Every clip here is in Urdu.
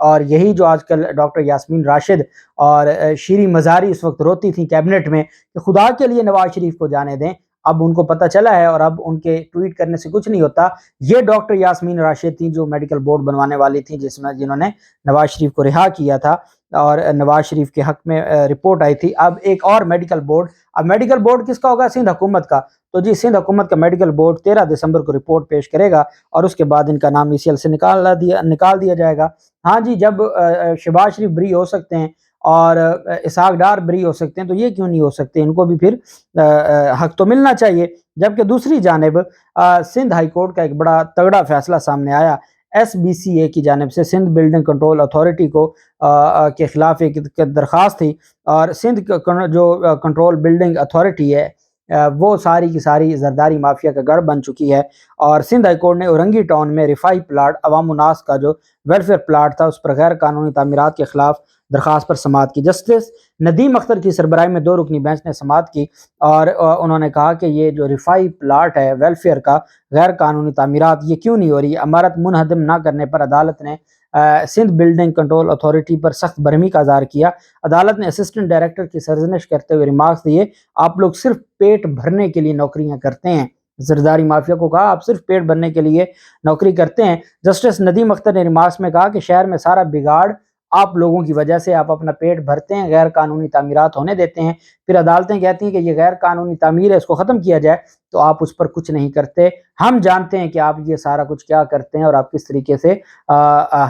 اور یہی جو آج کل ڈاکٹر یاسمین راشد اور شیریں مزاری اس وقت روتی تھیں کیبنٹ میں کہ خدا کے لیے نواز شریف کو جانے دیں، اب ان کو پتہ چلا ہے اور اب ان کے ٹویٹ کرنے سے کچھ نہیں ہوتا۔ یہ ڈاکٹر یاسمین راشد تھیں جو میڈیکل بورڈ بنوانے والی تھیں، جنہوں نے نواز شریف کو رہا کیا تھا اور نواز شریف کے حق میں رپورٹ آئی تھی۔ اب ایک اور میڈیکل بورڈ، اب میڈیکل بورڈ کس کا ہوگا؟ سندھ حکومت کا۔ تو جی سندھ حکومت کا میڈیکل بورڈ 13 دسمبر کو رپورٹ پیش کرے گا اور اس کے بعد ان کا نام ECL سے نکال دیا جائے گا۔ ہاں جی، جب شہباز شریف بری ہو سکتے ہیں اور اسحاق ڈار بری ہو سکتے ہیں تو یہ کیوں نہیں ہو سکتے؟ ان کو بھی پھر حق تو ملنا چاہیے۔ جبکہ دوسری جانب سندھ ہائی کورٹ کا ایک بڑا تگڑا فیصلہ سامنے آیا۔ SBCA کی جانب سے سندھ بلڈنگ کنٹرول اتھارٹی کو کے خلاف ایک درخواست تھی، اور سندھ جو کنٹرول بلڈنگ اتھارٹی ہے وہ ساری کی ساری زرداری مافیا کا گڑھ بن چکی ہے، اور سندھ ہائی کورٹ نے اورنگی ٹاؤن میں رفائی پلاٹ عوام الناس کا جو ویلفیئر پلاٹ تھا اس پر غیر قانونی تعمیرات کے خلاف درخواست پر سماعت کی۔ جسٹس ندیم اختر کی سربراہی میں 2 رکنی بینچ نے سماعت کی اور انہوں نے کہا کہ یہ جو رفائی پلاٹ ہے ویلفیئر کا غیر قانونی تعمیرات یہ کیوں نہیں ہو رہی؟ عمارت منہدم نہ کرنے پر عدالت نے سندھ بلڈنگ کنٹرول اتھارٹی پر سخت برہمی کا اظہار کیا۔ عدالت نے اسسٹنٹ ڈائریکٹر کی سرزنش کرتے ہوئے ریمارکس دیے، آپ لوگ صرف پیٹ بھرنے کے لیے نوکریاں کرتے ہیں۔ زرداری مافیا کو کہا آپ صرف پیٹ بھرنے کے لیے نوکری کرتے ہیں۔ جسٹس ندیم اختر نے ریمارکس میں کہا کہ شہر میں سارا بگاڑ آپ لوگوں کی وجہ سے، آپ اپنا پیٹ بھرتے ہیں، غیر قانونی تعمیرات ہونے دیتے ہیں، پھر عدالتیں کہتی ہیں کہ یہ غیر قانونی تعمیر ہے اس کو ختم کیا جائے تو آپ اس پر کچھ نہیں کرتے۔ ہم جانتے ہیں کہ آپ یہ سارا کچھ کیا کرتے ہیں اور آپ کس طریقے سے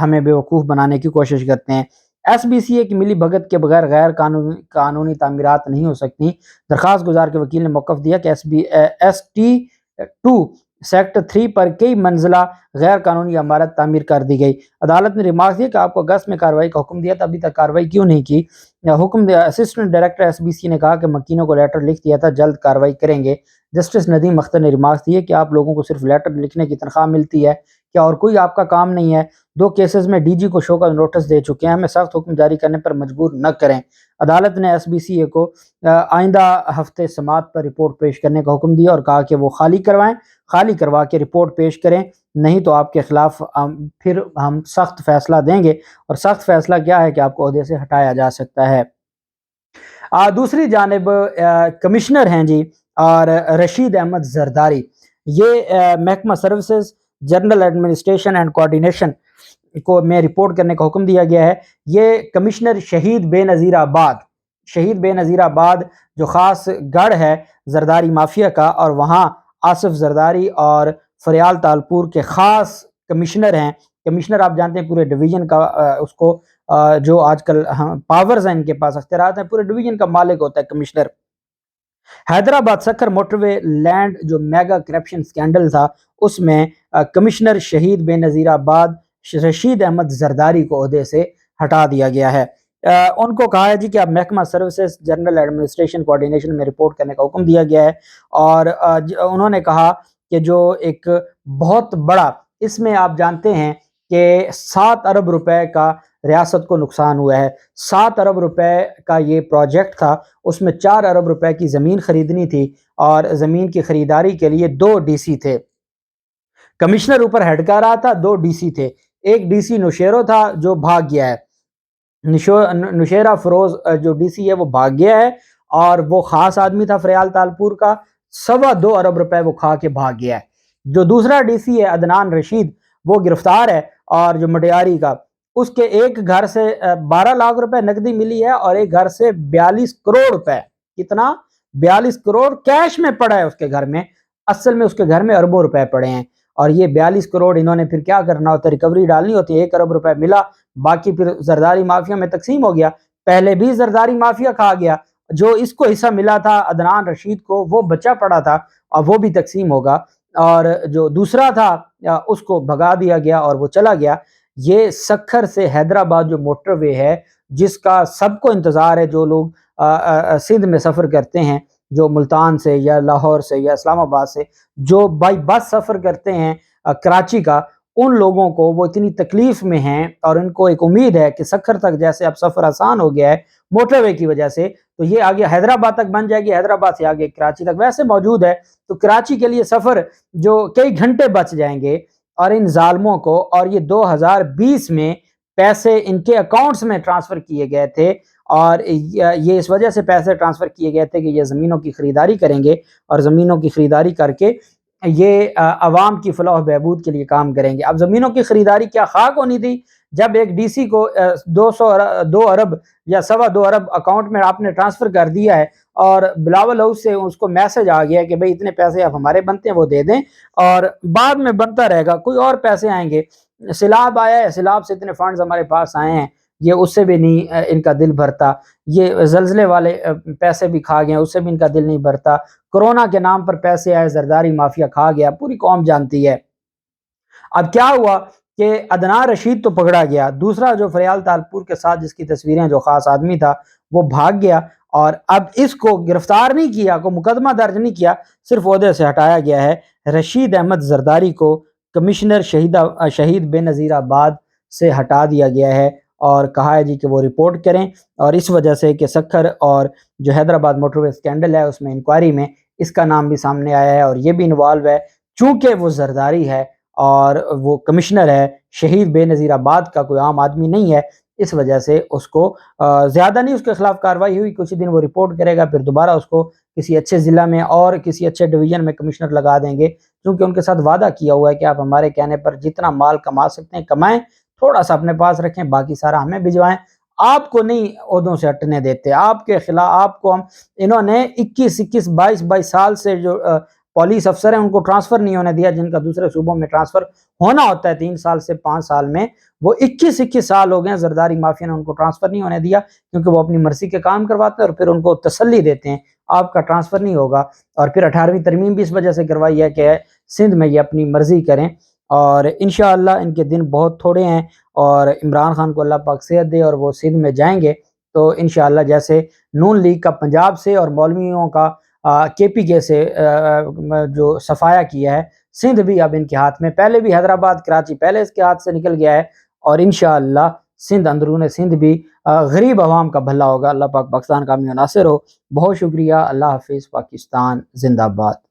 ہمیں بیوقوف بنانے کی کوشش کرتے ہیں۔ SBCA کی ملی بھگت کے بغیر غیر قانونی تعمیرات نہیں ہو سکتی۔ درخواست گزار کے وکیل نے موقف دیا کہ ST2 سیکٹر 3 پر کئی منزلہ غیر قانونی عمارت تعمیر کر دی گئی۔ عدالت نے ریمارک دیا کہ آپ کو اگست میں کارروائی کا حکم دیا تھا، ابھی تک کارروائی کیوں نہیں کی؟ حکم دیا اسسٹنٹ ڈائریکٹر SBCA نے کہا کہ مکینوں کو لیٹر لکھ دیا تھا، جلد کارروائی کریں گے۔ جسٹس ندیم اختر نے ریمارکس دیے کہ آپ لوگوں کو صرف لیٹر لکھنے کی تنخواہ ملتی ہے، کیا اور کوئی آپ کا کام نہیں ہے؟ 2 کیسز میں DG کو شو کا نوٹس دے چکے ہیں، ہمیں سخت حکم جاری کرنے پر مجبور نہ کریں۔ عدالت نے SBCA کو آئندہ ہفتے سماعت پر رپورٹ پیش کرنے کا حکم دیا اور کہا کہ وہ خالی کروا کے رپورٹ پیش کریں، نہیں تو آپ کے خلاف پھر ہم سخت فیصلہ دیں گے، اور سخت فیصلہ کیا ہے کہ آپ کو عہدے سے ہٹایا جا سکتا ہے۔ دوسری جانب کمشنر ہیں جی اور رشید احمد زرداری، یہ محکمہ services general administration and coordination کو میں رپورٹ کرنے کا حکم دیا گیا ہے۔ یہ کمشنر شہید بے نظیر آباد جو خاص گڑھ ہے زرداری مافیا کا، اور وہاں آصف زرداری اور فریال تالپور کے خاص کمشنر ہیں۔ کمشنر آپ جانتے ہیں پورے ڈویژن کا اس کو جو آج کل پاورز ہیں ان کے پاس، اختیارات ہیں، پورے ڈویژن کا مالک ہوتا ہے کمشنر۔ حیدرآباد سکھر موٹر وے لینڈ جو میگا کرپشن سکینڈل تھا اس میں کمشنر شہید بے نظیر آباد رشید احمد زرداری کو عہدے سے ہٹا دیا گیا ہے۔ ان کو کہا ہے جی کہ اب محکمہ سروسز جنرل ایڈمنسٹریشن کوآرڈینیشن میں رپورٹ کرنے کا حکم دیا گیا ہے، اور انہوں نے کہا کہ جو ایک بہت بڑا، اس میں آپ جانتے ہیں کہ 7 ارب روپے کا ریاست کو نقصان ہوا ہے۔ 7 ارب روپے کا یہ پروجیکٹ تھا، اس میں 4 ارب روپے کی زمین خریدنی تھی، اور زمین کی خریداری کے لیے 2 DC تھے۔ کمشنر اوپر ہیڈ کر رہا تھا، 2 DC تھے، ایک DC نوشیرو تھا جو بھاگ گیا ہے، نوشیرہ فروز جو DC ہے وہ بھاگ گیا ہے، اور وہ خاص آدمی تھا فریال تالپور کا، 2.25 ارب روپے وہ کھا کے بھاگ گیا ہے۔ جو دوسرا DC ہے عدنان رشید وہ گرفتار ہے، اور جو مٹیاری کا، اس کے ایک گھر سے 12 لاکھ روپے نقدی ملی ہے، اور ایک گھر سے 42 کروڑ روپے، کتنا 42 کروڑ کیش میں پڑا ہے اس کے گھر میں، اصل میں اس کے گھر میں اربوں روپے پڑے ہیں، اور یہ 42 کروڑ انہوں نے پھر کیا کرنا ہوتا ہے، ریکوری ڈالنی ہوتی ہے۔ 1 ارب روپے ملا، باقی پھر زرداری مافیا میں تقسیم ہو گیا۔ پہلے بھی زرداری مافیا کھا گیا، جو اس کو حصہ ملا تھا عدنان رشید کو وہ بچا پڑا تھا، اور وہ بھی تقسیم ہوگا، اور جو دوسرا تھا اس کو بھگا دیا گیا اور وہ چلا گیا۔ یہ سکھر سے حیدرآباد جو موٹر وے ہے جس کا سب کو انتظار ہے، جو لوگ سندھ میں سفر کرتے ہیں، جو ملتان سے یا لاہور سے یا اسلام آباد سے جو بائی بس سفر کرتے ہیں کراچی کا، ان لوگوں کو وہ اتنی تکلیف میں ہیں، اور ان کو ایک امید ہے کہ سکھر تک جیسے اب سفر آسان ہو گیا ہے موٹر وے کی وجہ سے، تو یہ آگے حیدرآباد تک بن جائے گی، حیدرآباد سے آگے کراچی تک ویسے موجود ہے، تو کراچی کے لیے سفر جو کئی گھنٹے بچ جائیں گے، اور ان ظالموں کو، اور یہ 2020 میں پیسے ان کے اکاؤنٹس میں ٹرانسفر کیے گئے تھے، اور یہ اس وجہ سے پیسے ٹرانسفر کیے گئے تھے کہ یہ زمینوں کی خریداری کریں گے، اور زمینوں کی خریداری کر کے یہ عوام کی فلاح و بہبود کے لیے کام کریں گے۔ اب زمینوں کی خریداری کیا خاک ہونی تھی؟ جب ایک ڈی سی کو 2 ارب یا 2.25 ارب اکاؤنٹ میں آپ نے ٹرانسفر کر دیا ہے، اور بلاول ہاؤس سے اس کو میسج آ گیا ہے کہ بھئی اتنے پیسے اب ہمارے بنتے ہیں وہ دے دیں، اور بعد میں بنتا رہے گا، کوئی اور پیسے آئیں گے، سیلاب آیا ہے، سیلاب سے اتنے فنڈز ہمارے پاس آئے ہیں، یہ اس سے بھی نہیں ان کا دل بھرتا، یہ زلزلے والے پیسے بھی کھا گئے، اس سے بھی ان کا دل نہیں بھرتا، کرونا کے نام پر پیسے آئے، زرداری مافیا کھا گیا، پوری قوم جانتی ہے۔ اب کیا ہوا کہ عدنان رشید تو پکڑا گیا، دوسرا جو فریال تالپور کے ساتھ جس کی تصویریں جو خاص آدمی تھا وہ بھاگ گیا، اور اب اس کو گرفتار نہیں کیا، کو مقدمہ درج نہیں کیا، صرف عہدے سے ہٹایا گیا ہے۔ رشید احمد زرداری کو کمشنر شہید بے نظیر آباد سے ہٹا دیا گیا ہے، اور کہا ہے جی کہ وہ رپورٹ کریں، اور اس وجہ سے کہ سکھر اور جو حیدرآباد موٹر وے اسکینڈل ہے اس میں انکوائری میں اس کا نام بھی سامنے آیا ہے، اور یہ بھی انوالو ہے، چونکہ وہ زرداری ہے اور وہ کمشنر ہے، شہید بے نظیر آباد کا کوئی عام آدمی نہیں ہے، اس وجہ سے اس کو زیادہ نہیں اس کے خلاف کارروائی ہوئی، کچھ دن وہ رپورٹ کرے گا، پھر دوبارہ اس کو کسی اچھے ضلع میں اور کسی اچھے ڈویژن میں کمشنر لگا دیں گے، کیونکہ ان کے ساتھ وعدہ کیا ہوا ہے کہ آپ ہمارے کہنے پر جتنا مال کما سکتے ہیں کمائیں، تھوڑا سا اپنے پاس رکھیں، باقی سارا ہمیں بھجوائیں، آپ کو نہیں عہدوں سے ہٹنے دیتے، آپ کے خلاف آپ کو ہم، انہوں نے 21 22 سال سے جو پولیس افسر ہیں ان کو ٹرانسفر نہیں ہونے دیا، جن کا دوسرے صوبوں میں ٹرانسفر ہونا ہوتا ہے 3 سال سے 5 سال میں، وہ 21 سال ہو گئے ہیں، زرداری مافیا نے ان کو ٹرانسفر نہیں ہونے دیا، کیونکہ وہ اپنی مرضی کے کام کرواتے ہیں اور پھر ان کو تسلی دیتے ہیں آپ کا ٹرانسفر نہیں ہوگا، اور پھر 18ویں ترمیم بھی اس وجہ سے کروائی ہے کہ سندھ میں یہ اپنی مرضی کریں، اور انشاءاللہ ان کے دن بہت تھوڑے ہیں، اور عمران خان کو اللہ پاک صحت دے اور وہ سندھ میں جائیں گے تو انشاءاللہ جیسے نون لیگ کا پنجاب سے اور مولویوں کا کے پی کے سے جو صفایا کیا ہے، سندھ بھی اب ان کے ہاتھ میں، پہلے بھی حیدرآباد کراچی پہلے اس کے ہاتھ سے نکل گیا ہے، اور انشاءاللہ سندھ اندرون سندھ بھی غریب عوام کا بھلا ہوگا۔ اللہ پاک پاکستان کا حامی و ناصر ہو۔ بہت شکریہ، اللہ حافظ، پاکستان زندہ باد۔